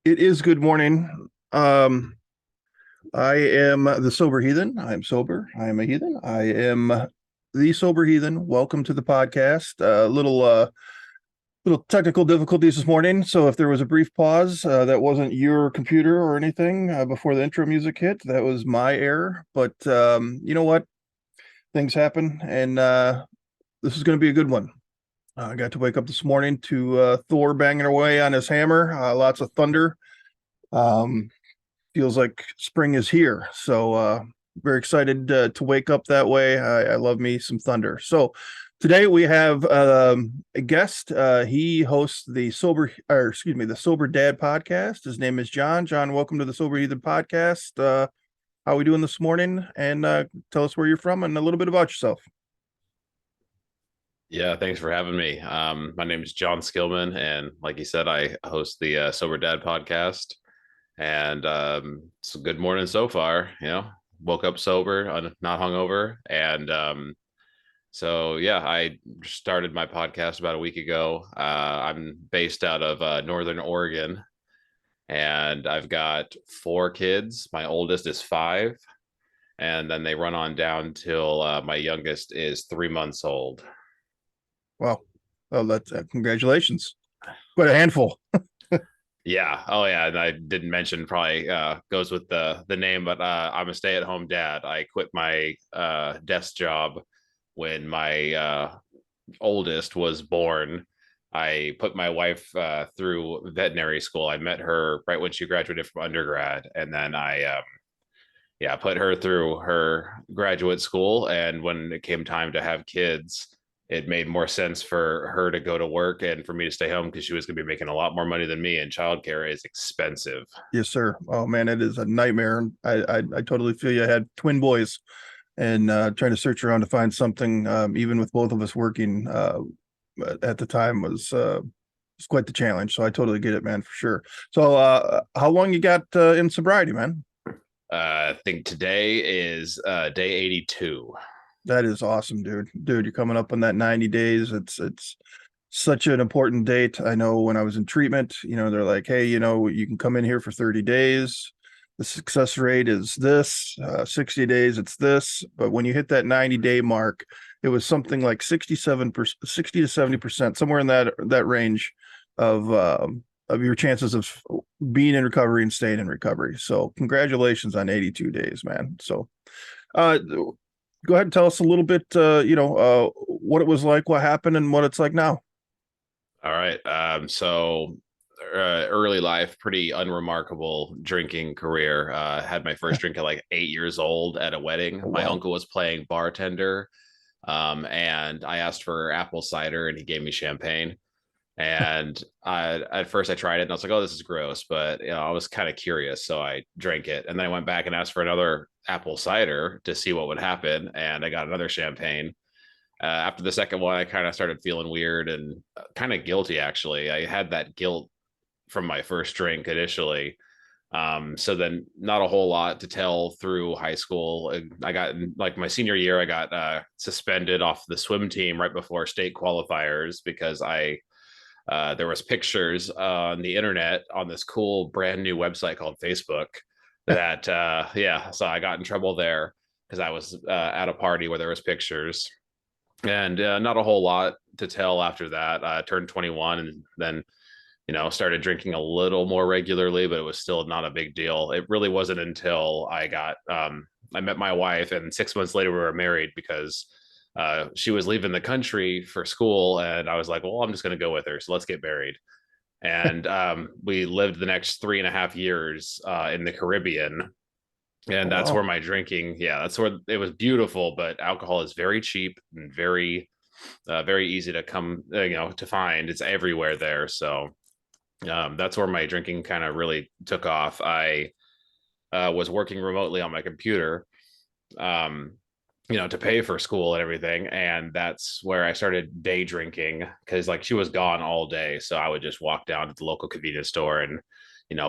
It is good morning. I am the sober heathen. I am sober. I am a heathen. I am the sober heathen. Welcome to the podcast. Little technical difficulties this morning. So if there was a brief pause, that wasn't your computer or anything before the intro music hit. That was my error. But you know what? Things happen, and this is going to be a good one. I got to wake up this morning to Thor banging away on his hammer. Lots of thunder. Um, Feels like spring is here. So very excited to wake up that way. I love me some thunder. So today we have a guest. He hosts the Sober Dad podcast. His name is Jon. Jon, welcome to the Sober Heathen podcast. How are we doing this morning? And tell us where you're from and a little bit about yourself. Yeah, thanks for having me. My name is Jon Skillman, and like you said, I host the Sober Dad podcast. And it's a good morning so far. Woke up sober, not hungover, and so yeah, I started my podcast about a week ago. I'm based out of Northern Oregon, and I've got four kids. My oldest is 5, and then they run on down till my youngest is 3 months old. Well, that's congratulations. Quite a handful. Yeah. Oh, yeah. And I didn't mention, probably goes with the name, but I'm a stay-at-home dad. I quit my desk job when my oldest was born. I put my wife through veterinary school. I met her right when she graduated from undergrad, and then I put her through her graduate school. And when it came time to have kids, it made more sense for her to go to work and for me to stay home because she was going to be making a lot more money than me, and childcare is expensive. Yes, sir. Oh man, it is a nightmare. I totally feel you. I had twin boys and trying to search around to find something, even with both of us working at the time was quite the challenge. So I totally get it, man, for sure. So how long you got in sobriety, man? I think today is day 82. That is awesome, dude. Dude, you're coming up on that 90 days. It's such an important date. I know when I was in treatment, they're like, hey, you can come in here for 30 days. The success rate is this, 60 days, it's this. But when you hit that 90-day mark, it was something like 67%, 60 to 70%, somewhere in that range of your chances of being in recovery and staying in recovery. So congratulations on 82 days, man. So uh, go ahead and tell us a little bit, what it was like, what happened, and what it's like now. All right. So early life, pretty unremarkable drinking career. Had my first drink at like 8 years old at a wedding. Oh, My wow. uncle was playing bartender, and I asked for apple cider, and he gave me champagne. And at first I tried it, and I was like, "Oh, this is gross," but I was kind of curious, so I drank it. And then I went back and asked for another apple cider to see what would happen, and I got another champagne. After the second one, I kind of started feeling weird and kind of guilty. Actually, I had that guilt from my first drink initially. So then not a whole lot to tell through high school. I got, like, my senior year, I got suspended off the swim team right before state qualifiers because I there was pictures on the internet on this cool brand new website called Facebook that yeah, so I got in trouble there because I was at a party where there was pictures. And not a whole lot to tell after that. I turned 21 and then started drinking a little more regularly, but it was still not a big deal. It really wasn't until I met my wife, and 6 months later we were married because she was leaving the country for school, and I was like, well, I'm just going to go with her, so let's get married. And we lived the next 3.5 years in the Caribbean, Oh, and that's where wow. my drinking, yeah, that's where it was beautiful. But alcohol is very cheap and very easy to come, to find. It's everywhere there. So that's where my drinking kind of really took off. I was working remotely on my computer, um, to pay for school and everything. And that's where I started day drinking because, like, she was gone all day. So I would just walk down to the local convenience store and,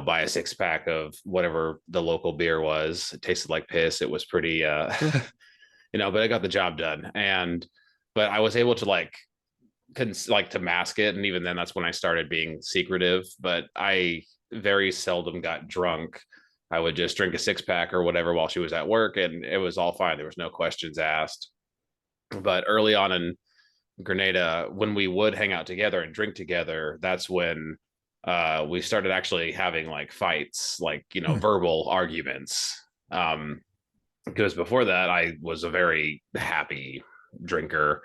buy a 6 pack of whatever the local beer was. It tasted like piss. It was pretty, Sure. but I got the job done. But I was able to, like, couldn't like to mask it, and even then that's when I started being secretive. But I very seldom got drunk. I would just drink a six pack or whatever while she was at work, and it was all fine. There was no questions asked. But early on in Grenada, when we would hang out together and drink together, that's when we started actually having like fights, like, you know, verbal arguments. Because before that, I was a very happy drinker.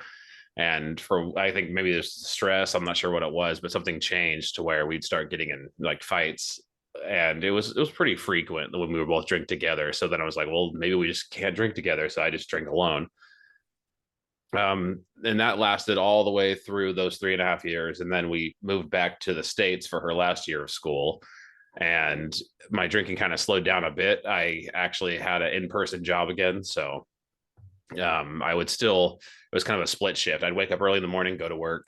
And for, I think maybe there's stress, I'm not sure what it was, but something changed to where we'd start getting in like fights. And it was pretty frequent when we were both drink together. So then I was like, well, maybe we just can't drink together. So I just drink alone. And that lasted all the way through those 3.5 years. And then we moved back to the States for her last year of school. And my drinking kind of slowed down a bit. I actually had an in-person job again. So I would still, it was kind of a split shift. I'd wake up early in the morning, go to work,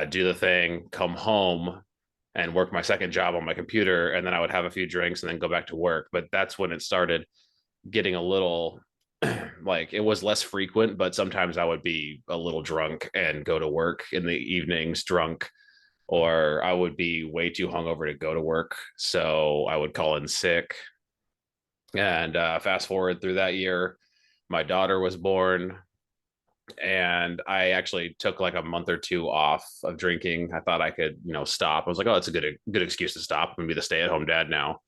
do the thing, come home and work my second job on my computer. And then I would have a few drinks and then go back to work. But that's when it started getting a little like, it was less frequent, but sometimes I would be a little drunk and go to work in the evenings drunk, or I would be way too hungover to go to work. So I would call in sick. And fast forward through that year, my daughter was born, and I actually took like a month or two off of drinking. I thought I could, you know, stop. I was like, oh, it's a good excuse to stop. I'm gonna be the stay-at-home dad now.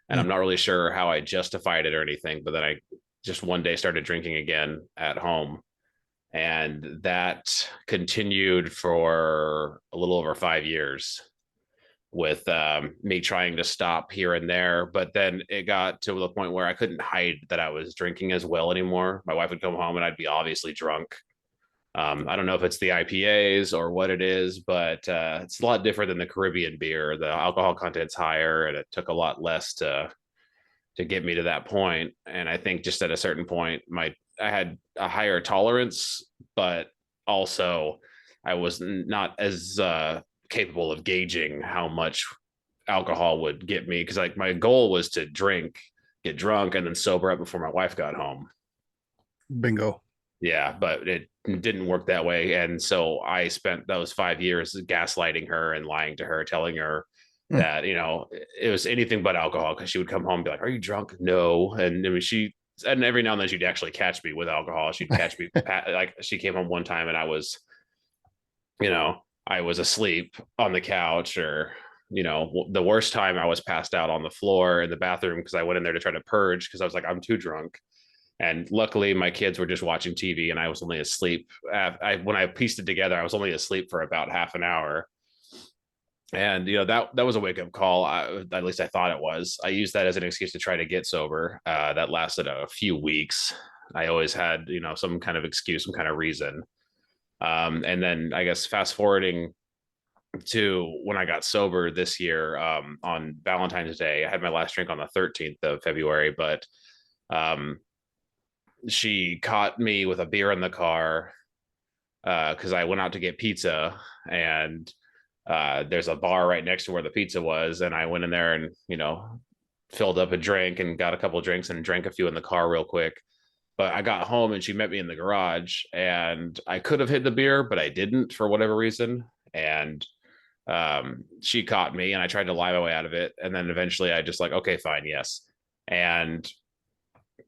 And I'm not really sure how I justified it or anything, but then I just one day started drinking again at home. And that continued for a little over 5 years with me trying to stop here and there. But then it got to the point where I couldn't hide that I was drinking as well anymore. My wife would come home and I'd be obviously drunk. I don't know if it's the IPAs or what it is, but it's a lot different than the Caribbean beer. The alcohol content's higher, and it took a lot less to get me to that point. And I think just at a certain point, I had a higher tolerance, but also I was not as capable of gauging how much alcohol would get me, because like my goal was to drink, get drunk, and then sober up before my wife got home. Bingo. Yeah, but it didn't work that way. And so I spent those 5 years gaslighting her and lying to her, telling her that, you know, it was anything but alcohol, because she would come home and be like, are you drunk? No. And I mean, and every now and then she'd actually catch me with alcohol. She'd catch me, like she came home one time and I was, you know, I was asleep on the couch, or, you know, the worst time I was passed out on the floor in the bathroom because I went in there to try to purge because I was like, I'm too drunk. And luckily, my kids were just watching TV, and I was only asleep. When I pieced it together, I was only asleep for about half an hour. And you know, that was a wake up call. At least I thought it was. I used that as an excuse to try to get sober. That lasted a few weeks. I always had, you know, some kind of excuse, some kind of reason. And then I guess fast forwarding to when I got sober this year, on Valentine's Day, I had my last drink on the 13th of February, but she caught me with a beer in the car because I went out to get pizza, and there's a bar right next to where the pizza was, and I went in there and, you know, filled up a drink and got a couple of drinks and drank a few in the car real quick. But I got home and she met me in the garage, and I could have hid the beer, but I didn't for whatever reason. And she caught me, and I tried to lie my way out of it. And then eventually I just like, okay, fine, yes. And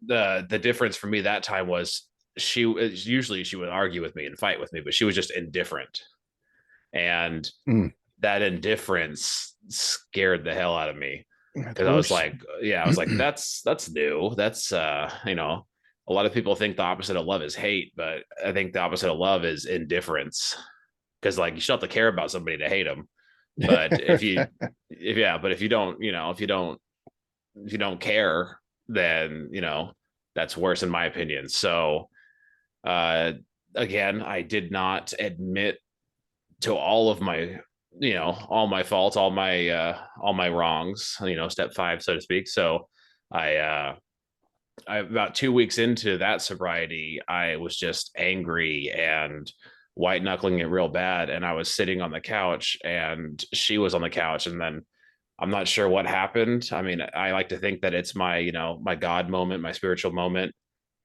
the difference for me that time was, usually she would argue with me and fight with me, but she was just indifferent. And that indifference scared the hell out of me, because I was like, yeah, I was like, that's new. That's you know, a lot of people think the opposite of love is hate, but I think the opposite of love is indifference. Because like, you still have to care about somebody to hate them. But if you don't, you know, if you don't care, then, you know, that's worse in my opinion. So again, I did not admit to all of my, you know, all my faults, all my wrongs, you know, step 5, so to speak. So I about 2 weeks into that sobriety, I was just angry and white knuckling it real bad. And I was sitting on the couch and she was on the couch. And then I'm not sure what happened. I mean, I like to think that it's my, you know, my God moment, my spiritual moment.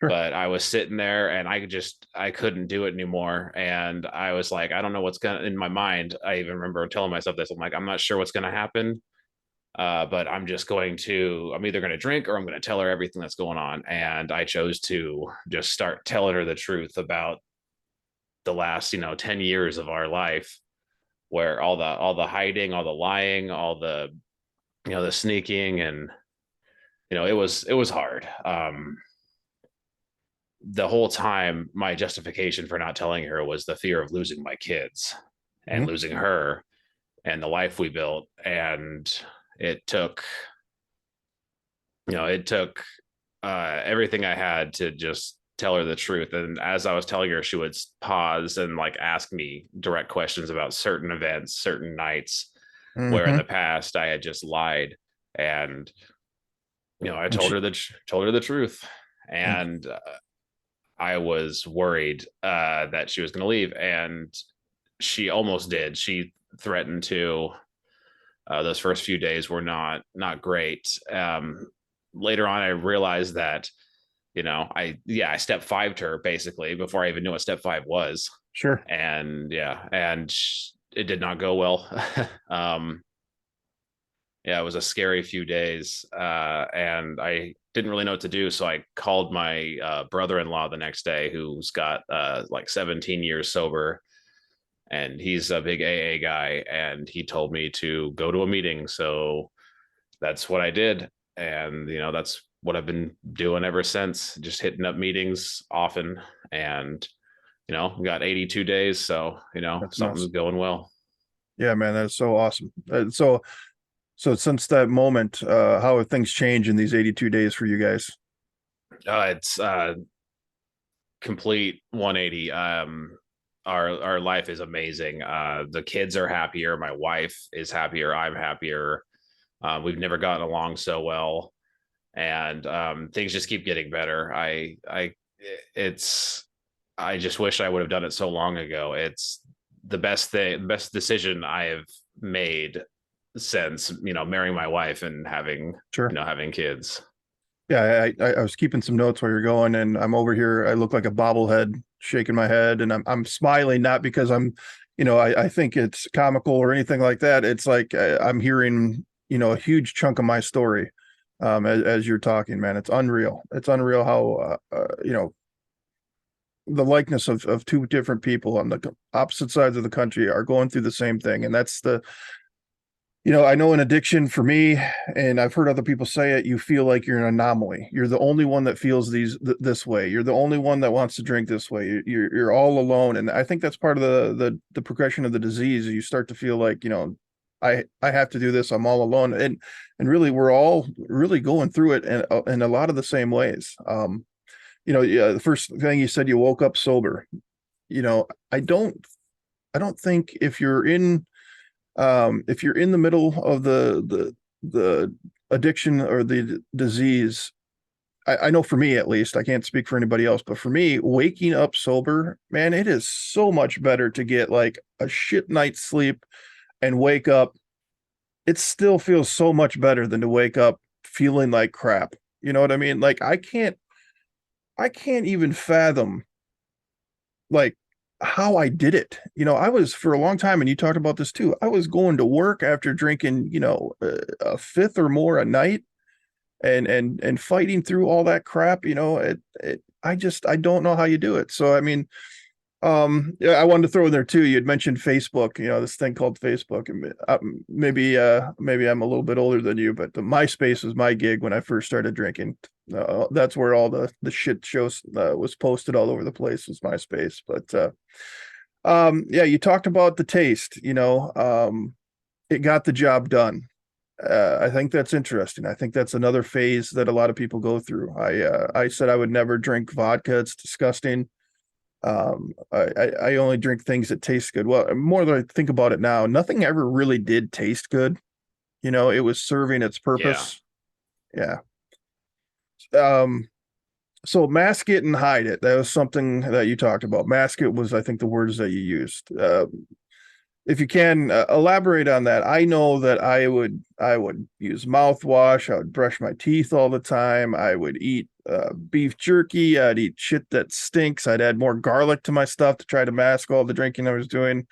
Sure. but I was sitting there and I couldn't do it anymore. And I was like, I don't know what's gonna in my mind. I even remember telling myself this. I'm like, I'm not sure what's gonna happen. But I'm either going to drink or I'm going to tell her everything that's going on. And I chose to just start telling her the truth about the last, 10 years of our life, where all the hiding, all the lying, all the sneaking, and it was hard. The whole time my justification for not telling her was the fear of losing my kids and Mhm. losing her and the life we built. And it took it took everything I had to just tell her the truth. And as I was telling her, she would pause and like ask me direct questions about certain events, certain nights, where in the Mhm. past I had just lied. And I And told she, her told her the truth. and And I was worried that she was going to leave, and she almost did. She threatened to. Those first few days were not great. Later on, I realized that I step fived her basically before I even knew what step five was. sure. And yeah, and it did not go well. um, yeah, it was a scary few days, and I didn't really know what to do. So I called my brother-in-law the next day, who's got like 17 years sober, and he's a big AA guy, and he told me to go to a meeting. So that's what I did. And, that's what I've been doing ever since, just hitting up meetings often. And, we got 82 days. So, That's something's nuts. going well. Yeah, man, that's so awesome. So since that moment, how have things changed in these 82 days for you guys? It's complete 180. Our life is amazing. The kids are happier. My wife is happier. I'm happier. We've never gotten along so well, and things just keep getting better. It's I just wish I would have done it so long ago. It's the best decision I have made since marrying my wife and having Sure. having kids. Yeah, I was keeping some notes while you're going, and I'm over here. I look like a bobblehead, shaking my head, and I'm smiling not because I think it's comical or anything like that. It's like I'm hearing a huge chunk of my story, as you're talking, man. It's unreal. It's unreal how the likeness of two different people on the opposite sides of the country are going through the same thing, and that's the I know in addiction for me, and I've heard other people say it, you feel like you're an anomaly. You're the only one that feels this way. You're the only one that wants to drink this way. You're all alone, and I think that's part of the progression of the disease. You start to feel like I have to do this. I'm all alone, and really we're all really going through it in a lot of the same ways. Yeah, the first thing you said, you woke up sober. You know, I don't I don't think if you're in the middle of the addiction or the disease, I know for me at least, I can't speak for anybody else, but for me, waking up sober, man, it is so much better to get like a shit night's sleep and wake up. It still feels so much better than to wake up feeling like crap. You know what I mean? Like I can't even fathom like how I did it. I was for a long time, and you talked about this too. I was going to work after drinking, a fifth or more a night, and fighting through all that crap. I don't know how you do it. So I mean, yeah, I wanted to throw in there too. You had mentioned Facebook, this thing called Facebook, and maybe I'm a little bit older than you, but the MySpace was my gig when I first started drinking. That's where all the shit shows was posted all over the place was MySpace. But yeah, you talked about the taste. It got the job done. I think that's interesting. I think that's another phase that a lot of people go through. I said I would never drink vodka. It's disgusting. I only drink things that taste good. Well, more than I think about it now, nothing ever really did taste good. It was serving its Yeah. purpose. Yeah. Um, so mask it and hide it. That was something that you talked about. Mask it was, I think, the words that you used. if you can elaborate on that. I know that I would use mouthwash. I would brush my teeth all the time. I would eat beef jerky. I'd eat shit that stinks. I'd add more garlic to my stuff to try to mask all the drinking I was doing.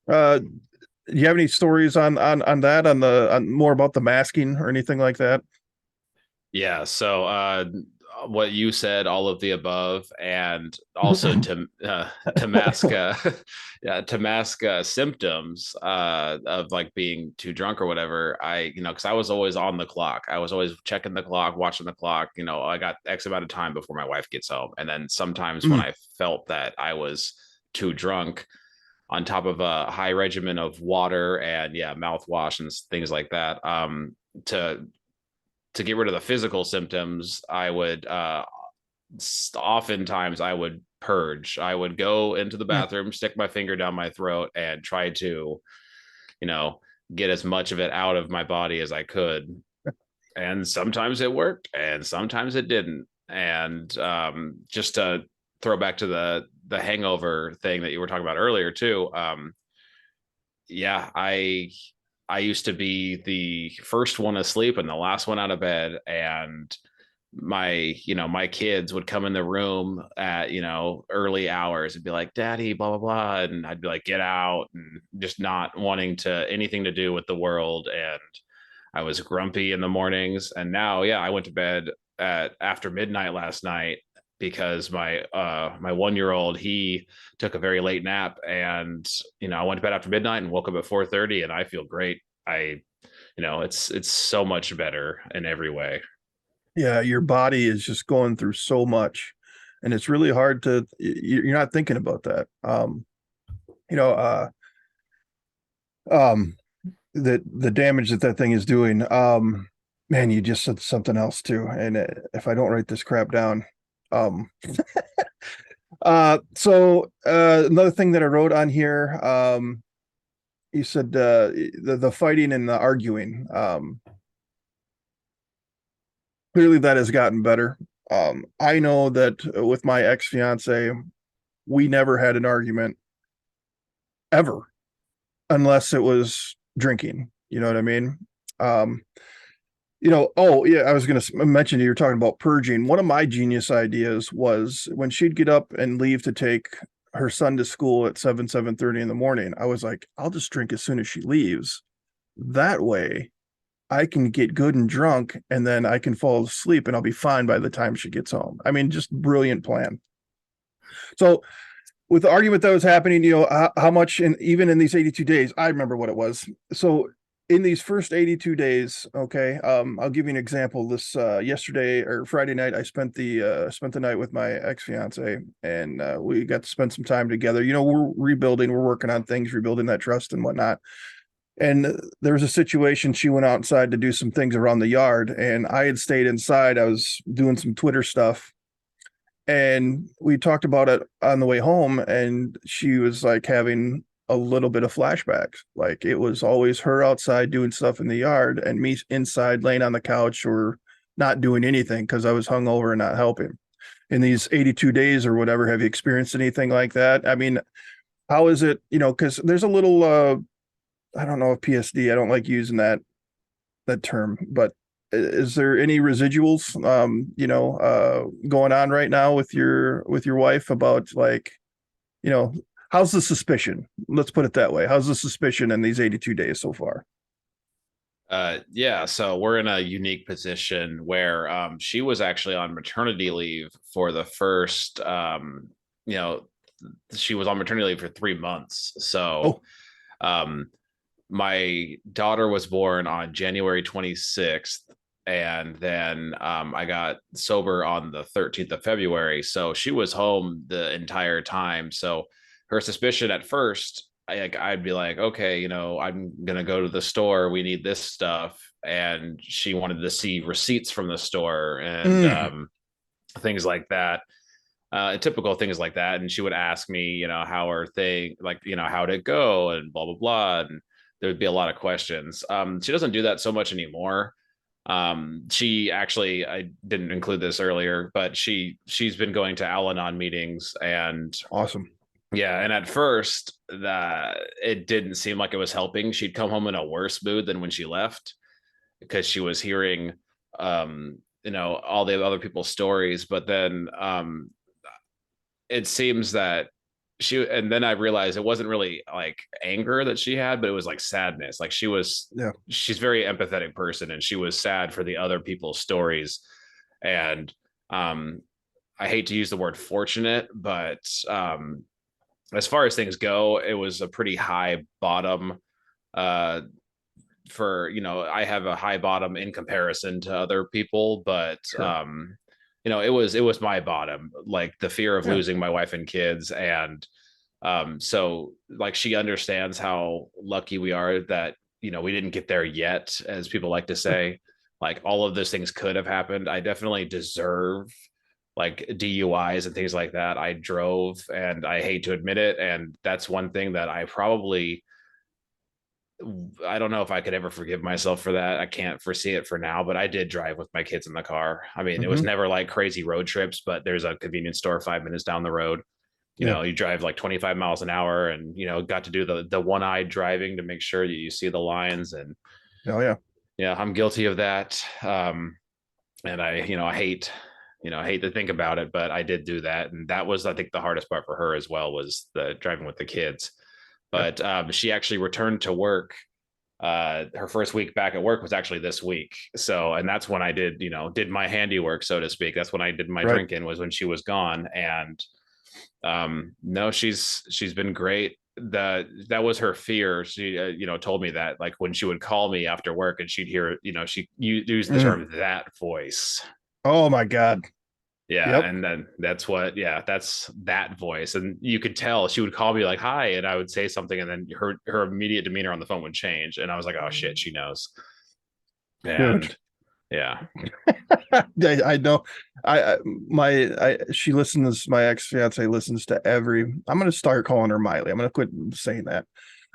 Uh, do you have any stories on that, on more about the masking or anything like that? Yeah. So, what you said, all of the above, and also to mask, yeah, to mask symptoms of like being too drunk or whatever. Because I was always on the clock. I was always checking the clock, watching the clock. I got X amount of time before my wife gets home, and then sometimes when Mm, I felt that I was too drunk, on top of a high regimen of water and yeah, mouthwash and things like that, to get rid of the physical symptoms, I would oftentimes I would purge. I would go into the mm. bathroom, stick my finger down my throat, and try to, you know, get as much of it out of my body as I could. And sometimes it worked, and sometimes it didn't. And just to throw back to the hangover thing that you were talking about earlier too. Yeah, I used to be the first one asleep and the last one out of bed, and my kids would come in the room at early hours and be like, daddy, blah blah blah, and I'd be like, get out, and just not wanting to anything to do with the world. And I was grumpy in the mornings. And now, yeah, I went to bed at after midnight last night because my 1 year old, he took a very late nap, and I went to bed after midnight and woke up at 4:30, and I feel great. It's so much better in every way. Yeah, your body is just going through so much, and it's really hard to. You're not thinking about that. You know, um, the damage that that thing is doing. Man, you just said something else too, and if I don't write this crap down, um, another thing that I wrote on here, you said the fighting and the arguing. Clearly, that has gotten better. I know that with my ex fiance, we never had an argument ever, unless it was drinking. You know what I mean? Um, oh yeah, I was going to mention you were talking about purging. One of my genius ideas was when she'd get up and leave to take her son to school at 7:30 in the morning. I was like, I'll just drink as soon as she leaves. That way, I can get good and drunk, and then I can fall asleep, and I'll be fine by the time she gets home. I mean, just brilliant plan. So with the argument that was happening, how much, and even in these 82 days, I remember what it was. So in these first 82 days, okay, I'll give you an example. This yesterday or Friday night, I spent the night with my ex fiance, and we got to spend some time together. We're rebuilding, we're working on things, rebuilding that trust and whatnot. And there was a situation. She went outside to do some things around the yard, and I had stayed inside. I was doing some Twitter stuff, and we talked about it on the way home, and she was like having a little bit of flashbacks. Like it was always her outside doing stuff in the yard and me inside laying on the couch or not doing anything because I was hungover and not helping. In these 82 days or whatever, have you experienced anything like that? I mean, how is it, because there's a little I don't know if PSD, I don't like using that term, but is there any residuals going on right now with your wife about, like, you know how's the suspicion? Let's put it that way. How's the suspicion in these 82 days so far? Yeah, so we're in a unique position where she was actually on maternity leave for the first, you know, she was on maternity leave for 3 months. So Oh, um, my daughter was born on January 26th, and then I got sober on the 13th of February. So she was home the entire time. So her suspicion at first, I'd be like, okay, I'm gonna go to the store. We need this stuff, and she wanted to see receipts from the store and mm, things like that. Typical things like that. And she would ask me, how are things, like, how'd it go, and blah blah blah. And there would be a lot of questions. She doesn't do that so much anymore. She actually, I didn't include this earlier, but she's been going to Al-Anon meetings, and awesome. Yeah, and at first that it didn't seem like it was helping. She'd come home in a worse mood than when she left because she was hearing all the other people's stories, but then it seems that and then I realized it wasn't really like anger that she had, but it was like sadness. Like Yeah, she's a very empathetic person, and she was sad for the other people's stories. And um I hate to use the word fortunate, but as far as things go, it was a pretty high bottom. uh for I have a high bottom in comparison to other people, but sure. it was my bottom, like the fear of Yeah. losing my wife and kids. And so like she understands how lucky we are that we didn't get there yet, as people like to say. Like all of those things could have happened. I definitely deserve like DUIs and things like that. I drove, and I hate to admit it, and that's one thing that I don't know if I could ever forgive myself for that. I can't foresee it for now, but I did drive with my kids in the car. I mean, it was Hmm. never like crazy road trips, but there's a convenience store 5 minutes down the road. Yeah. You drive like 25 miles an hour, and got to do the one-eyed driving to make sure that you see the lines. And Oh yeah. yeah, I'm guilty of that. And I hate to think about it, but I did do that. And that was, I think, the hardest part for her as well, was the driving with the kids. Yeah. But she actually returned to work. Her first week back at work was actually this week. So, and that's when I did my handiwork, so to speak. That's when I did my Right. drinking, was when she was gone. And no, she's been great. That was her fear. She told me that, like, when she would call me after work and she'd hear, she used the Mm. term "that voice." Oh my God. Yeah, Yep. and then that's that voice. And you could tell she would call me like, "Hi," and I would say something, and then her immediate demeanor on the phone would change, and I was like, "Oh shit, she knows." Dude. And yeah. I know. I my she listens. My ex fiance listens to every. I'm gonna start calling her Miley. I'm gonna quit saying that.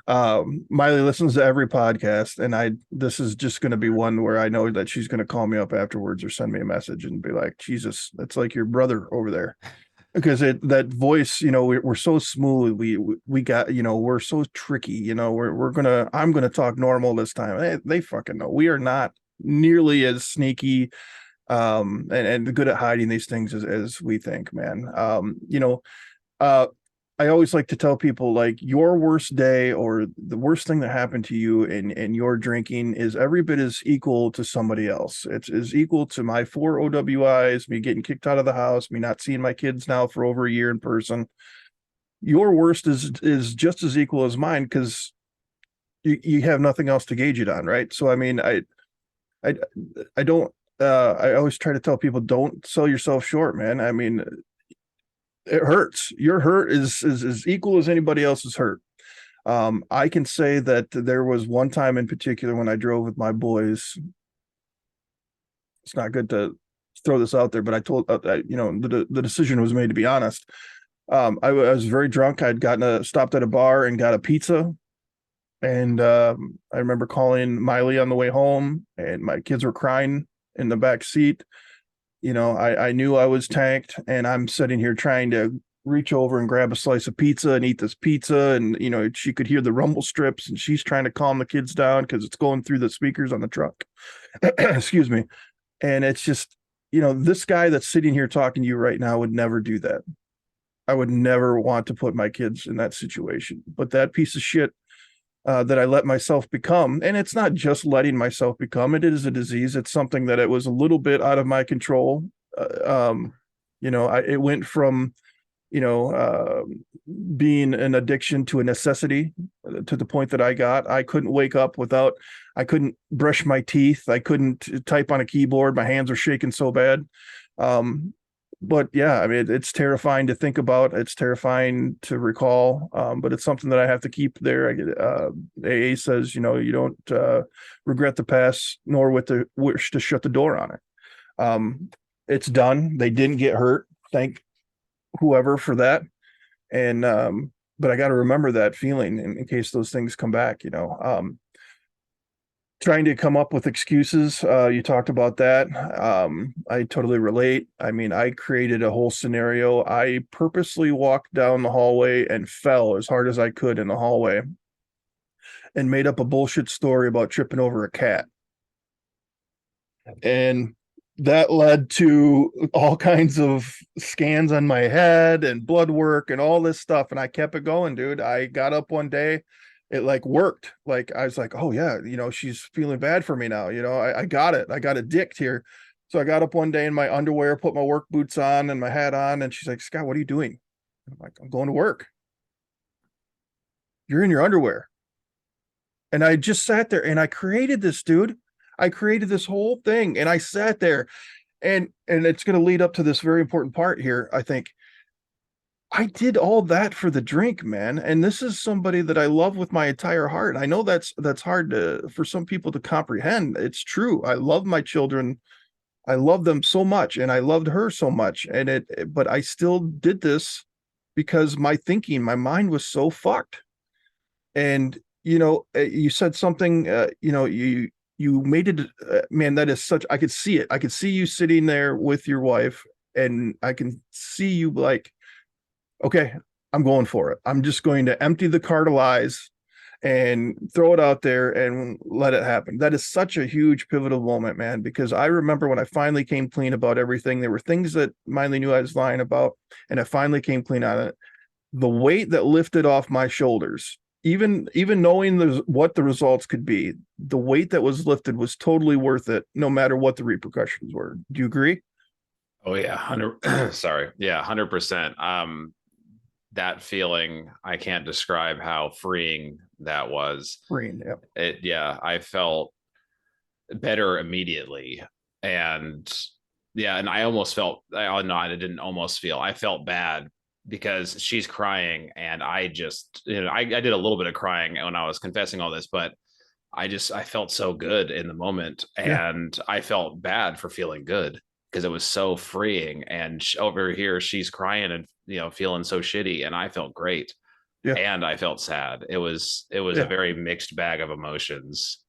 Miley listens to every podcast, and this is just gonna be one where I know that she's gonna call me up afterwards or send me a message and be like, Jesus, that's like your brother over there. Because that voice, we're so smooth. We got, we're so tricky. I'm gonna talk normal this time. They fucking know we are not nearly as sneaky and good at hiding these things as we think, man. Uh I always like to tell people, like, your worst day or the worst thing that happened to you in your drinking is every bit as equal to somebody else. It's is equal to my 4 OWIs, me getting kicked out of the house, me not seeing my kids now for over a year in person. Your worst is just as equal as mine, because you have nothing else to gauge it on, right? So I mean, I I don't I always try to tell people, don't sell yourself short, man. I mean, it hurts. Your hurt is as equal as anybody else's hurt. I can say that there was one time in particular when I drove with my boys. It's not good to throw this out there, but I told the decision was made, to be honest. I was very drunk. I'd stopped at a bar and got a pizza, and I remember calling Miley on the way home, and my kids were crying in the back seat. I knew I was tanked, and I'm sitting here trying to reach over and grab a slice of pizza and eat this pizza. And, she could hear the rumble strips, and she's trying to calm the kids down because it's going through the speakers on the truck. Excuse me. And it's just, this guy that's sitting here talking to you right now would never do that. I would never want to put my kids in that situation. But that piece of shit that I let myself become. And it's not just letting myself become, it is a disease. It's something that it was a little bit out of my control. It went from, you know, uh, being an addiction to a necessity, to the point that I couldn't wake up without, I couldn't brush my teeth. I couldn't type on a keyboard. My hands were shaking so bad. Um, but yeah, I mean, it's terrifying to think about. It's terrifying to recall. But it's something that I have to keep there. AA says, you don't regret the past, nor with the wish to shut the door on it. It's done. They didn't get hurt. Thank whoever for that. And but I got to remember that feeling in case those things come back. trying to come up with excuses. You talked about that. I totally relate. I mean, I created a whole scenario. I purposely walked down the hallway and fell as hard as I could in the hallway and made up a bullshit story about tripping over a cat. And that led to all kinds of scans on my head and blood work and all this stuff. And I kept it going, dude. I got up one day, it like worked. Like I was like, oh yeah, she's feeling bad for me now. I got it. I got a dicked here. So I got up one day in my underwear, put my work boots on and my hat on, and she's like, Scott, what are you doing? I'm like, I'm going to work. You're in your underwear. And I just sat there and I created this, dude. I created this whole thing and I sat there and it's going to lead up to this very important part here. I think I did all that for the drink, man. And this is somebody that I love with my entire heart. I know that's hard for some people to comprehend. It's true. I love my children. I love them so much and I loved her so much. But I still did this because my mind was so fucked. And you said something, you made it, man, that is such, I could see it. I could see you sitting there with your wife and I can see you like, okay, I'm going for it. I'm just going to empty the cart of lies and throw it out there and let it happen. That is such a huge pivotal moment, man, because I remember when I finally came clean about everything, there were things that Miley knew I was lying about, and I finally came clean on it. The weight that lifted off my shoulders, even knowing what the results could be, the weight that was lifted was totally worth it, no matter what the repercussions were. Do you agree? Oh yeah, 100. Sorry, yeah, 100%. That feeling, I can't describe how freeing that was. Green, yeah. Yeah, I felt better immediately, and yeah, and I almost felt. Oh no, I didn't almost feel. I felt bad because she's crying, and I just, I did a little bit of crying when I was confessing all this, but I felt so good in the moment, Yeah, and I felt bad for feeling good because it was so freeing. And over here, she's crying and feeling so shitty, and I felt great, yeah, and I felt sad. It was a yeah, very mixed bag of emotions.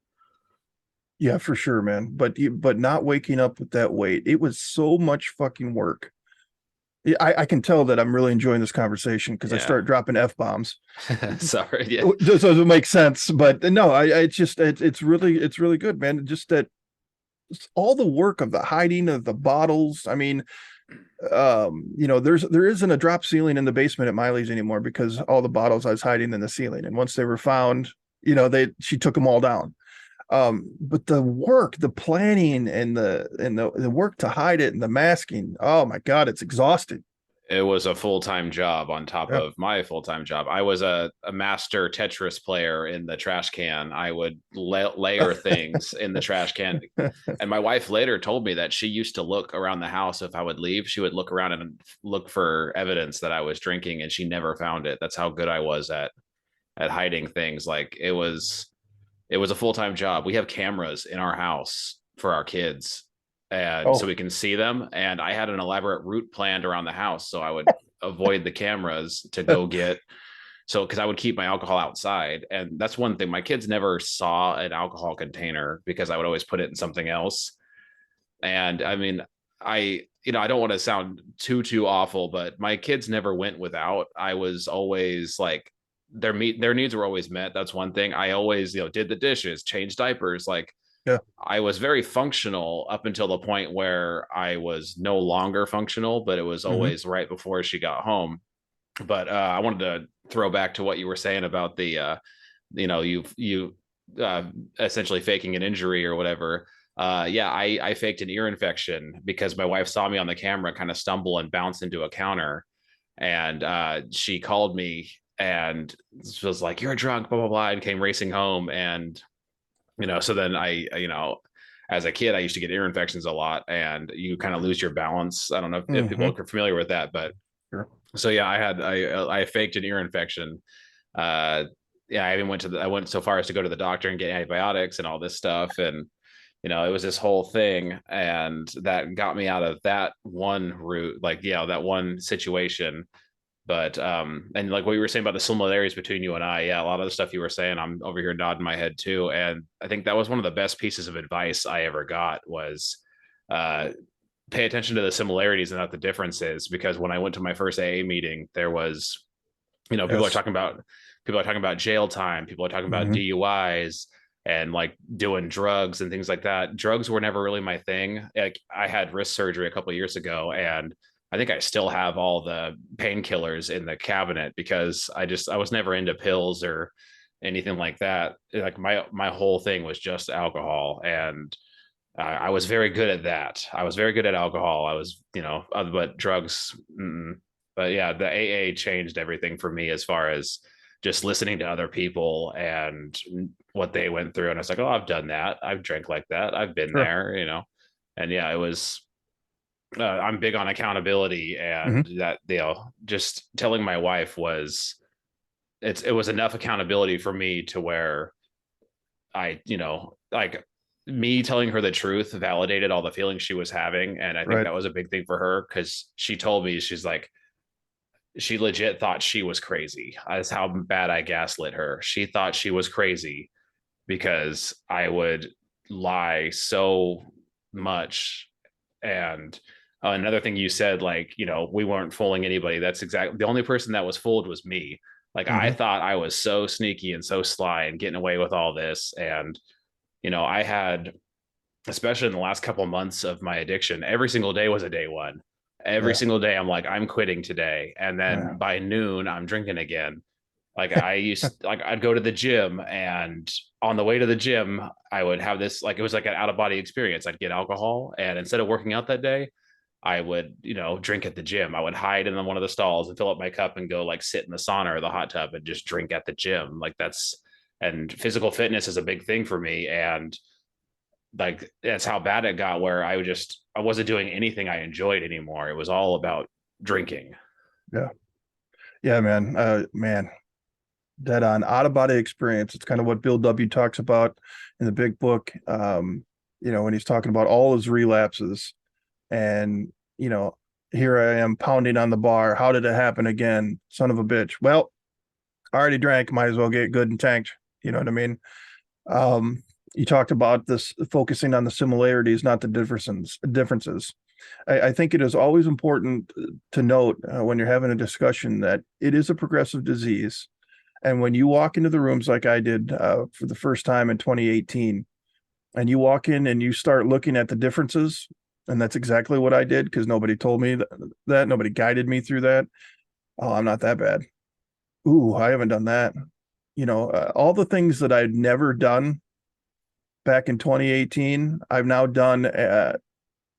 yeah, for sure, man. But not waking up with that weight, it was so much fucking work. Yeah, I can tell that I'm really enjoying this conversation because I Yeah. start dropping F bombs. Sorry. Yeah. So it doesn't make sense, but no, it's really good, man. Just that all the work of the hiding of the bottles. I mean, there isn't a drop ceiling in the basement at Miley's anymore because all the bottles I was hiding in the ceiling, and once they were found, she took them all down. But the work, the planning, and the work to hide it and the masking, oh my god, it's exhausting. It was a full-time job on top Yeah. of my full-time job. I was a master Tetris player in the trash can. I would layer things in the trash can. And my wife later told me that she used to look around the house if I would leave. She would look around and look for evidence that I was drinking, and she never found it. That's how good I was at hiding things. Like it was a full-time job. We have cameras in our house for our kids, and so Oh, we can see them. And I had an elaborate route planned around the house so I would avoid the cameras to go get, so because I would keep my alcohol outside. And that's one thing, my kids never saw an alcohol container because I would always put it in something else. And I mean, I don't want to sound too awful, but my kids never went without. I was always like, their needs were always met. That's one thing. I always, did the dishes, changed diapers. Like, yeah. I was very functional up until the point where I was no longer functional, but it was Hmm. always right before she got home. But I wanted to throw back to what you were saying about the you uh, essentially faking an injury or whatever. Yeah, I faked an ear infection because my wife saw me on the camera kind of stumble and bounce into a counter, and she called me and was like, "You're drunk," blah blah blah, and came racing home. And so then as a kid, I used to get ear infections a lot, and you kind of lose your balance. I don't know if people Hmm. are familiar with that, but Sure. so yeah, I faked an ear infection. Uh, yeah, I even I went so far as to go to the doctor and get antibiotics and all this stuff, and it was this whole thing, and that got me out of that one route, like that one situation. But and like what you were saying about the similarities between you and I, yeah, a lot of the stuff you were saying, I'm over here nodding my head too. And I think that was one of the best pieces of advice I ever got was uh pay attention to the similarities and not the differences. Because when I went to my first AA meeting, there was, people are Yes. talking about jail time, people are talking about Hmm. DUIs and like doing drugs and things like that. Drugs were never really my thing. Like I had wrist surgery a couple of years ago, and I think I still have all the painkillers in the cabinet because I was never into pills or anything like that. Like my whole thing was just alcohol, and I was very good at that. I was very good at alcohol. I was, but drugs. Mm-mm. But yeah, the AA changed everything for me as far as just listening to other people and what they went through. And I was like, oh, I've done that. I've drank like that. I've been Sure. there. And yeah, it was, I'm big on accountability, Hmm. and that, just telling my wife it was enough accountability for me to where like me telling her the truth validated all the feelings she was having. And I think Right. that was a big thing for her because she told me, she's like, she legit thought she was crazy. That's how bad I gaslit her. She thought she was crazy because I would lie so much. And another thing you said, like, we weren't fooling anybody. That's exactly the only person that was fooled was me. Like, I Hmm. thought I was so sneaky and so sly and getting away with all this. And I had, especially in the last couple of months of my addiction, every single day was a day one. Every Yeah. single day, I'm like, I'm quitting today. And Yeah. then by noon, I'm drinking again. Like I'd go to the gym, and on the way to the gym, I would have this, like, it was like an out of body experience. I'd get alcohol, and instead of working out that day, I would, drink at the gym. I would hide in one of the stalls and fill up my cup and go like sit in the sauna or the hot tub and just drink at the gym. And physical fitness is a big thing for me. And like that's how bad it got, where I wasn't doing anything I enjoyed anymore. It was all about drinking. Yeah. Yeah, man. Man, dead on. Out of body experience. It's kind of what Bill W. talks about in the big book. When he's talking about all his relapses, and here I am pounding on the bar. How did it happen again? Son of a bitch. Well, I already drank. Might as well get good and tanked. You know what I mean? Um, you talked about this focusing on the similarities, not the differences. I think it is always important to note when you're having a discussion that it is a progressive disease. And when you walk into the rooms like I did for the first time in 2018, and you walk in and you start looking at the differences, and that's exactly what I did because nobody told me that, nobody guided me through that. Oh, I'm not that bad. Ooh, I haven't done that. All the things that I'd never done back in 2018, I've now done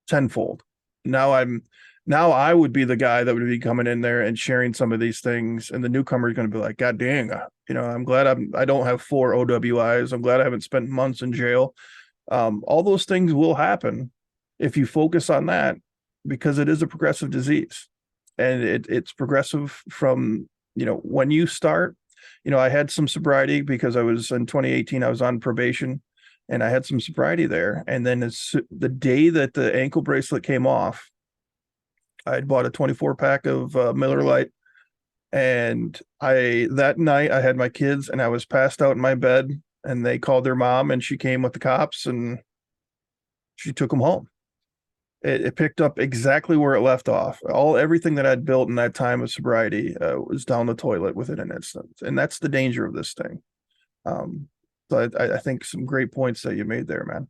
tenfold. Now I'm now I would be the guy that would be coming in there and sharing some of these things, and the newcomer is going to be like, God dang, I'm glad I don't have 4 OWIs. I'm glad I haven't spent months in jail. All those things will happen if you focus on that because it is a progressive disease, and it's progressive from when you start. I had some sobriety because I was in 2018. I was on probation, and I had some sobriety there. And then it's the day that the ankle bracelet came off, I had bought a 24 pack of Miller Lite, and I that night I had my kids, and I was passed out in my bed, and they called their mom, and she came with the cops, and she took them home. It picked up exactly where it left off. Everything that I'd built in that time of sobriety was down the toilet within an instant, and that's the danger of this thing. Um, so I think some great points that you made there, man.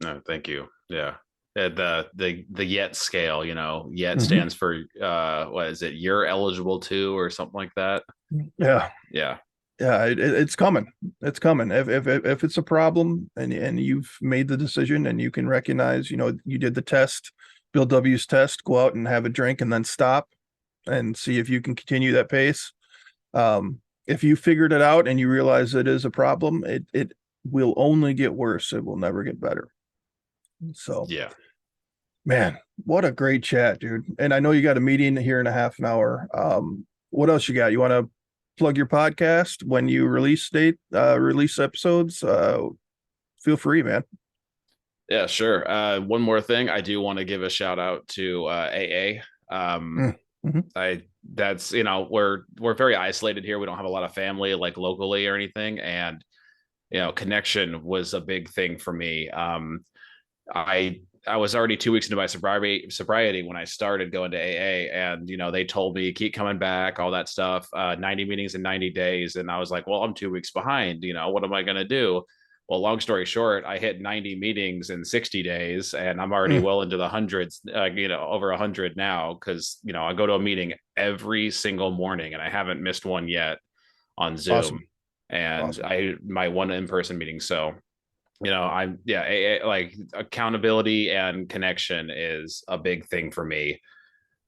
No, thank you. Yeah. The yet scale, yet Hmm. stands for what is it? You're eligible to, or something like that. Yeah, Yeah. yeah, it's coming. It's coming. If it's a problem, and you've made the decision, and you can recognize, you did the test, Bill W's test, go out and have a drink and then stop and see if you can continue that pace. If you figured it out and you realize it is a problem, it will only get worse. It will never get better. So, Yeah. man, what a great chat, dude. And I know you got a meeting here in a half an hour. What else you got? You want to plug your podcast when you release episodes? Feel free, man. Yeah, sure. One more thing, I do want to give a shout out to AA. Mm-hmm. I that's, we're very isolated here. We don't have a lot of family like locally or anything. And, connection was a big thing for me. I was already 2 weeks into my sobriety when I started going to AA, and they told me keep coming back, all that stuff, 90 meetings in 90 days, and I was like, well, I'm 2 weeks behind. What am I going to do? Well, long story short, I hit 90 meetings in 60 days, and I'm already Mm, well into the hundreds, over 100 now, because I go to a meeting every single morning, and I haven't missed one yet on awesome. Zoom, and Awesome. I my one in-person meeting. So I'm like accountability and connection is a big thing for me.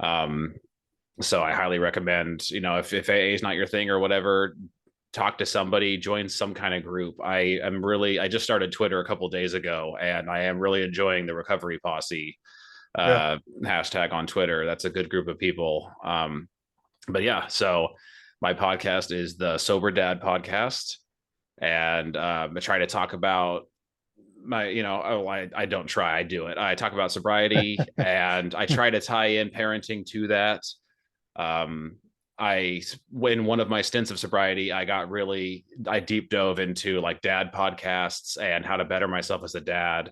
um so I highly recommend, if AA is not your thing or whatever, talk to somebody, join some kind of group. I just started Twitter a couple days ago, and I am really enjoying the Recovery Posse Yeah. hashtag on Twitter. That's a good group of people. But yeah, so my podcast is the Sober Dad podcast, and I try to talk about I don't try, I do it. I talk about sobriety, and I try to tie in parenting to that. um I when one of my stints of sobriety, I deep dove into like dad podcasts and how to better myself as a dad.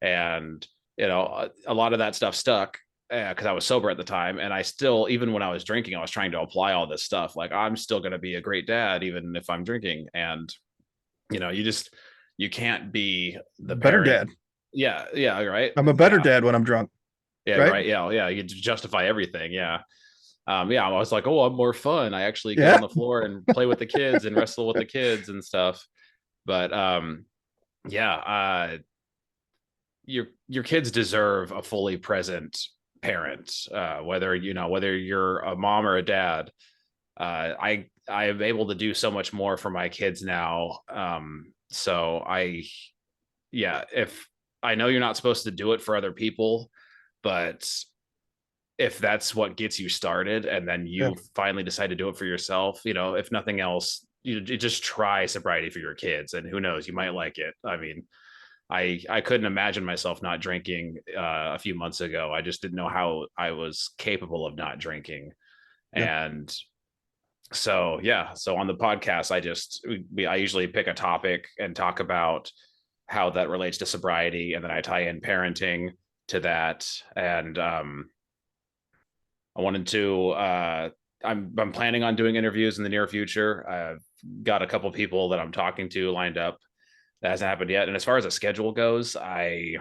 And a lot of that stuff stuck because I was sober at the time, and I still, even when I was drinking, I was trying to apply all this stuff, like I'm still going to be a great dad even if I'm drinking. And you can't be the Better parent. dad. Yeah, right. I'm a better Yeah, dad when I'm drunk, yeah, right? right. Yeah, you justify everything. Yeah. Yeah, I was like, oh, I'm more fun. I actually get Yeah. on the floor and play with the kids and wrestle with the kids and stuff. But yeah, your kids deserve a fully present parent, whether you're a mom or a dad. I am able to do so much more for my kids now. So yeah, if I know you're not supposed to do it for other people, but if that's what gets you started, and then Yeah. you finally decide to do it for yourself, if nothing else, you just try sobriety for your kids, and who knows, you might like it. I mean, I couldn't imagine myself not drinking a few months ago. I just didn't know how I was capable of not drinking. Yeah. And so yeah, so on the podcast, I usually pick a topic and talk about how that relates to sobriety, and then I tie in parenting to that. And I wanted to I'm planning on doing interviews in the near future. I've got a couple people that I'm talking to lined up. That hasn't happened yet. And as far as a schedule goes, I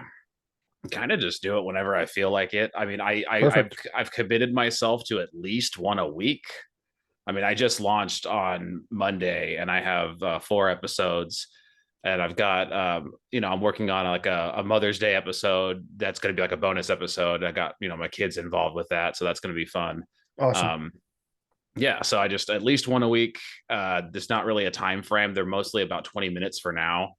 kind of just do it whenever I feel like it. I mean, Perfect. I've committed myself to at least one a week. I mean, I just launched on Monday, and I have 4 episodes, and I've got, I'm working on like a Mother's Day episode. That's going to be like a bonus episode. I got, my kids involved with that. So that's going to be fun. Awesome. Um, yeah. So I just, at least one a week. There's not really a time frame. They're mostly about 20 minutes for now.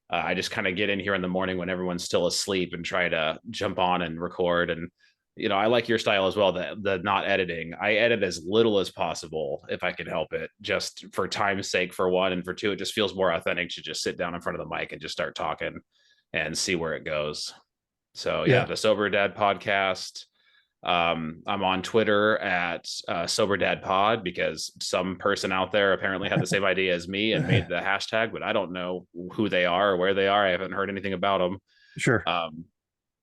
I just kind of get in here in the morning when everyone's still asleep and try to jump on and record. And I like your style as well, the not editing. I edit as little as possible if I can help it, just for time's sake, for one, and for two, it just feels more authentic to just sit down in front of the mic and just start talking and see where it goes. So yeah, Yeah. the Sober Dad podcast. I'm on Twitter at Sober Dad Pod, because some person out there apparently had the same idea as me and made the hashtag, but I don't know who they are or where they are. I haven't heard anything about them. Sure.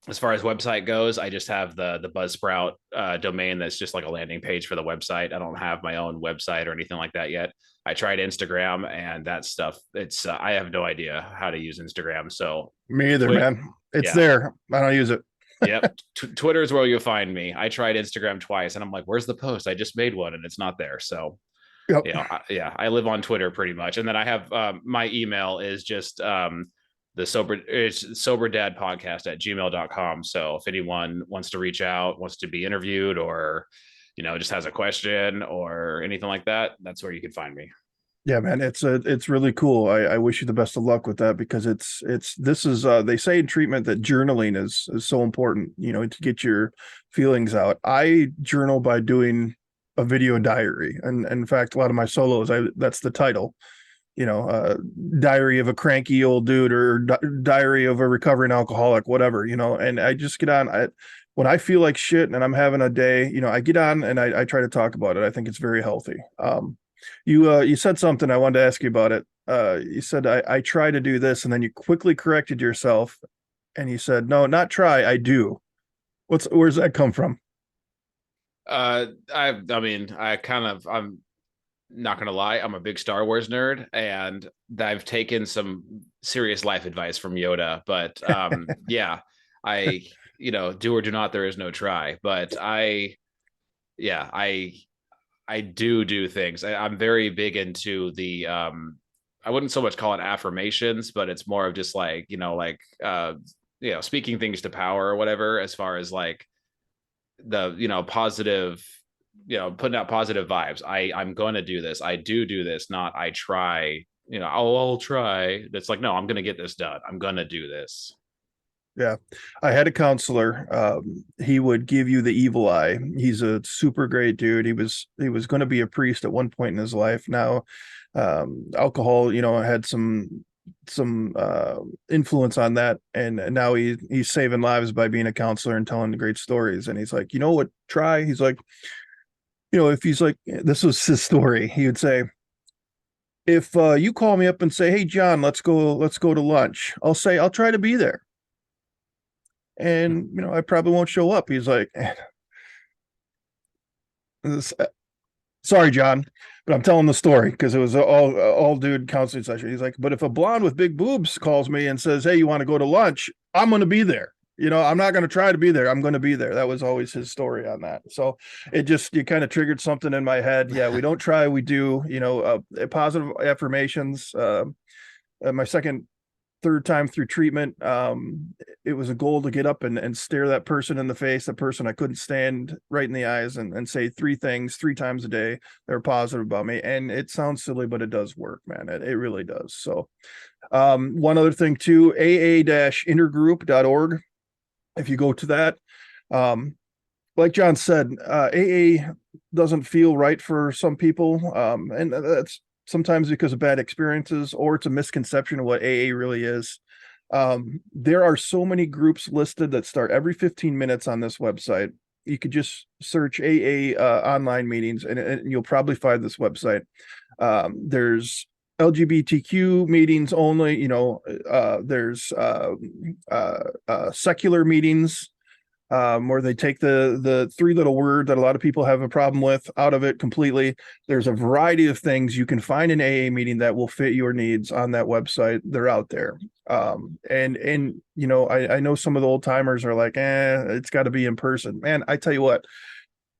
As far as website goes, I just have the Buzzsprout domain that's just like a landing page for the website. I don't have my own website or anything like that yet. I tried Instagram, and that stuff, it's I have no idea how to use Instagram. So Me either, Twitter, man. It's yeah, there. I don't use it. yep. Twitter is where you'll find me. I tried Instagram twice, and I'm like, where's the post? I just made one and it's not there. So Yep. I live on Twitter pretty much. And then I have my email is just it's soberdadpodcast@gmail.com. So if anyone wants to reach out, wants to be interviewed, or just has a question or anything like that, that's where you can find me. Yeah, man, it's really cool. I wish you the best of luck with that, because this is they say in treatment that journaling is so important, to get your feelings out. I journal by doing a video diary, and in fact, a lot of my solos, that's the title, diary of a cranky old dude, or diary of a recovering alcoholic, whatever, and I just get on. when I feel like shit and I'm having a day, I get on and I try to talk about it. I think it's very healthy. You said something I wanted to ask you about it. You said I try to do this, and then you quickly corrected yourself, and you said no, not try, I do. Where's that come from? I mean, I'm not gonna lie, I'm a big Star Wars nerd, and I've taken some serious life advice from Yoda. But yeah, I do or do not, there is no try. But yeah, I do things. I'm very big into the I wouldn't so much call it affirmations, but it's more of just like speaking things to power or whatever, as far as like the positive, putting out positive vibes. I'm going to do this. I do this, not I try. I'll try. It's like, no, I'm going to get this done. I'm going to do this. Yeah, I had a counselor. He would give you the evil eye. He's a super great dude. He was going to be a priest at one point in his life. Now, alcohol, had some influence on that, and now he's saving lives by being a counselor and telling great stories. And he's like, you know what? Try. He's like, if he's like, this was his story. He would say, if you call me up and say, hey John, let's go to lunch, I'll say I'll try to be there, and I probably won't show up. He's like, sorry, John, but I'm telling the story because it was all dude counseling session. He's like, but if a blonde with big boobs calls me and says, hey, you want to go to lunch, I'm going to be there. I'm not going to try to be there. I'm going to be there. That was always his story on that. So you kind of triggered something in my head. Yeah, we don't try, we do. Positive affirmations. My third time through treatment, it was a goal to get up and stare that person in the face, the person I couldn't stand, right in the eyes, and say three things 3 times a day that are positive about me. And it sounds silly, but it does work, man. It really does. So one other thing too, aa-intergroup.org. If you go to that, like John said, AA doesn't feel right for some people, and that's sometimes because of bad experiences, or it's a misconception of what AA really is. There are so many groups listed that start every 15 minutes on this website. You could just search AA online meetings, and you'll probably find this website. There's LGBTQ meetings only. There's secular meetings, where they take the three little word that a lot of people have a problem with out of it completely. There's a variety of things you can find in AA meeting that will fit your needs on that website. They're out there. And I know some of the old timers are like, it's got to be in person. Man, I tell you what,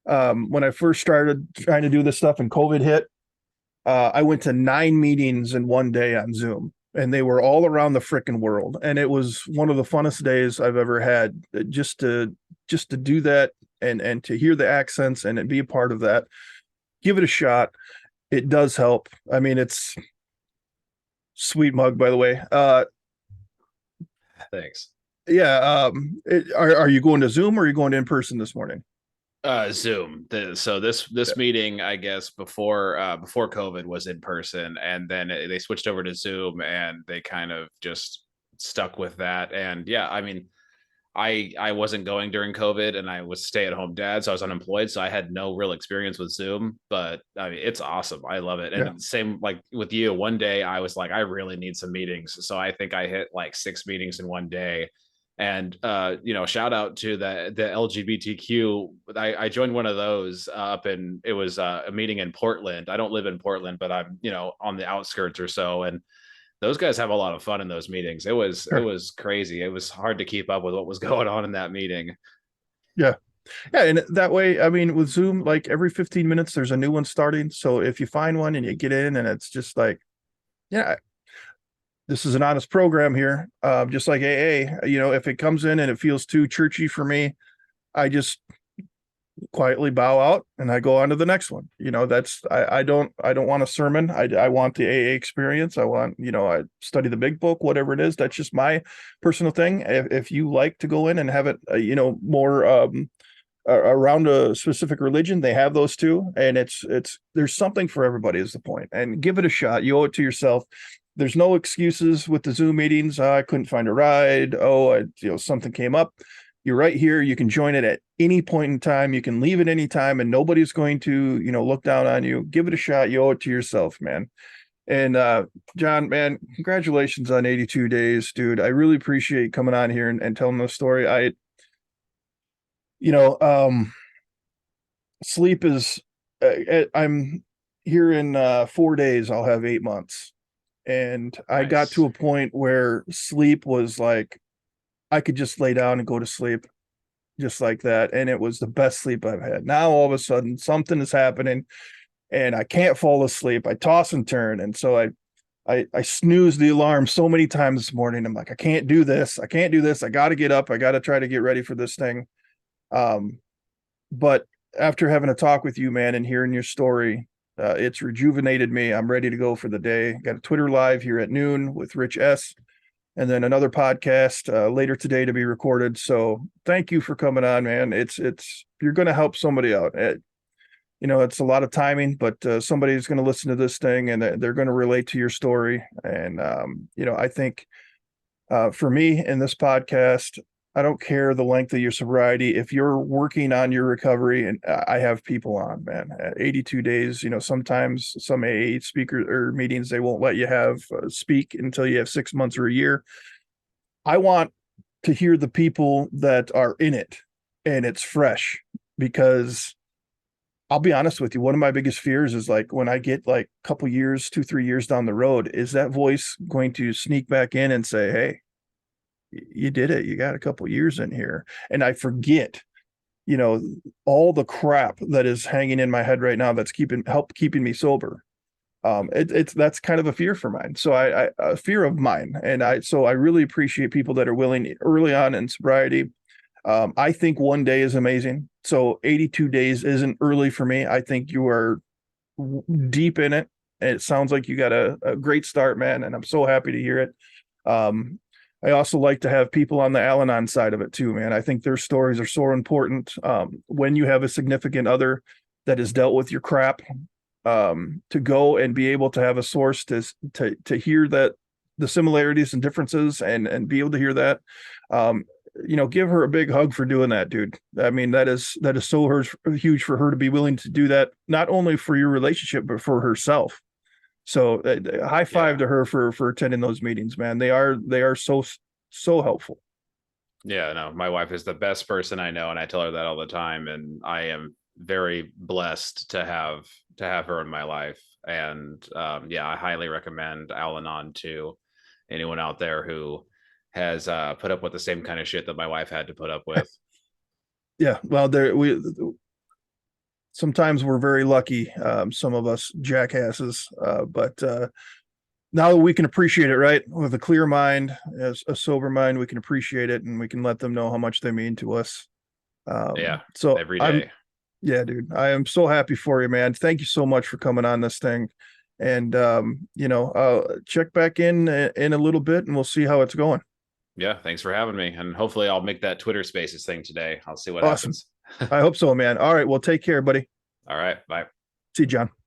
when I first started trying to do this stuff and COVID hit, I went to 9 meetings in one day on Zoom, and they were all around the freaking world. And it was one of the funnest days I've ever had, just to do that and to hear the accents and be a part of that. Give it a shot. It does help. I mean, it's sweet mug, by the way. Thanks. Yeah. Are you going to Zoom, or are you going to in person this morning? Zoom. So this Yeah. meeting, I guess, before COVID was in person, and then they switched over to Zoom, and they kind of just stuck with that. And yeah, I mean, I wasn't going during COVID, and I was stay at home dad, so I was unemployed, so I had no real experience with Zoom. But I mean, it's awesome. I love it. Yeah. And same like with you. One day I was like, I really need some meetings, so I think I hit like 6 meetings in one day. And shout out to the LGBTQ. I joined one of those up in, it was a meeting in Portland. I don't live in Portland, but I'm on the outskirts or so. And those guys have a lot of fun in those meetings. It Sure. was crazy. It was hard to keep up with what was going on in that meeting. Yeah. Yeah. And that way, I mean, with Zoom, like every 15 minutes, there's a new one starting. So if you find one and you get in and it's just like, yeah, this is an honest program here. Just like AA, if it comes in and it feels too churchy for me, I just quietly bow out and I go on to the next one. I don't want a sermon. I want the AA experience. I want, I study the big book, whatever it is. That's just my personal thing. If you like to go in and have it, more around a specific religion, they have those too. And there's something for everybody is the point. And give it a shot. You owe it to yourself. There's no excuses with the Zoom meetings. I couldn't find a ride. Oh, something came up. You're right here. You can join it at any point in time. You can leave at any time, and nobody's going to, look down on you. Give it a shot. You owe it to yourself, man. And Jon, man, congratulations on 82 days, dude. I really appreciate coming on here and telling the story. You know, um, sleep is. I'm here in 4 days. I'll have 8 months, and I got Nice. to a point where sleep was like I could just lay down and go to sleep just like that, and it was the best sleep I've had. Now all of a sudden something is happening, and I can't fall asleep. I toss and turn, and so I snooze the alarm so many times this morning. I'm like, I can't do this. I can't do this. I got to get up. I got to try to get ready for this thing. Um, but after having a talk with you, man, and hearing your story, it's rejuvenated me. I'm ready to go for the day. Got a Twitter live here at noon with Rich S, and then another podcast later today to be recorded. So thank you for coming on, man. It's you're going to help somebody out. It's a lot of timing, but somebody's going to listen to this thing and they're going to relate to your story. And I think for me in this podcast, I don't care the length of your sobriety. If you're working on your recovery, and I have people on, man, at 82 days, sometimes some AA speakers or meetings, they won't let you have speak until you have 6 months or a year. I want to hear the people that are in it and it's fresh, because I'll be honest with you. One of my biggest fears is like when I get like a couple years, 2, 3 years down the road, is that voice going to sneak back in and say, "Hey, you did it. You got a couple years in here." And I forget, you know, all the crap that is hanging in my head right now that's keeping me sober. It's that's kind of a fear for mine. So I a fear of mine. And I really appreciate people that are willing early on in sobriety. I think one day is amazing. So 82 days isn't early for me. I think you are deep in it. And it sounds like you got a great start, man. And I'm so happy to hear it. Um, I also like to have people on the Al Anon side of it too, man. I think their stories are so important. When you have a significant other that has dealt with your crap, to go and be able to have a source to hear that the similarities and differences and be able to hear that. Give her a big hug for doing that, dude. I mean, that is so huge for her to be willing to do that, not only for your relationship, but for herself. So high five Yeah. to her for attending those meetings, man. They are so helpful. Yeah, no, my wife is the best person I know, and I tell her that all the time. And I am very blessed to have her in my life. And yeah, I highly recommend Al-Anon to anyone out there who has put up with the same kind of shit that my wife had to put up with. Yeah, well, there we sometimes we're very lucky, some of us jackasses, but now that we can appreciate it, right, with a clear mind, as a sober mind, we can appreciate it and we can let them know how much they mean to us. Yeah, So every I'm day. Yeah, dude, I am so happy for you, man. Thank you so much for coming on this thing. And check back in a little bit and we'll see how it's going. Yeah, thanks for having me. And hopefully I'll make that Twitter Spaces thing today. I'll see what Awesome. happens. I hope so, man. All right, well, take care, buddy. All right, bye. See you, Jon.